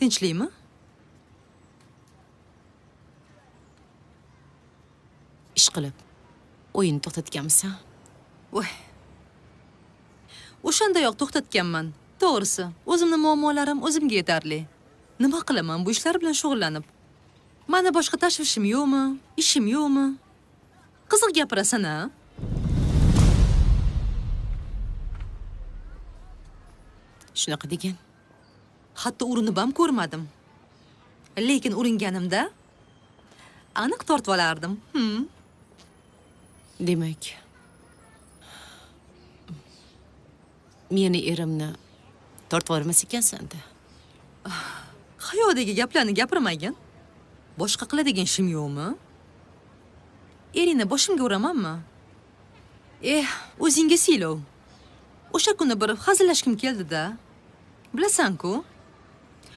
tinchlikmi? Ish qilib o'yinni to'xtatganmisan? Voy. O'shandayoq to'xtatganman. To'g'risi, o'zimning muammolarim o'zimga yetarli. Nima qilaman bu ishlar bilan shug'ullanib? Mana boshqa tashvishim yo'qmi? Ishim yo'qmi? Qiziq gapirasan-a? Shunaqa degan. Hatto urinib ham ko'rmadim. Lekin uringanimda aniq tortib olardim. Demak, meni erimni tortib olmas ekansan-da. Hayodagi gaplarni gapirmagin. Boshqa qiladigan ishim yo'qmi? Eringni boshimga uramanmi? O'zingga siylov. O'sha kuni bir hazillashkim keldi-da. Bilasan-ku,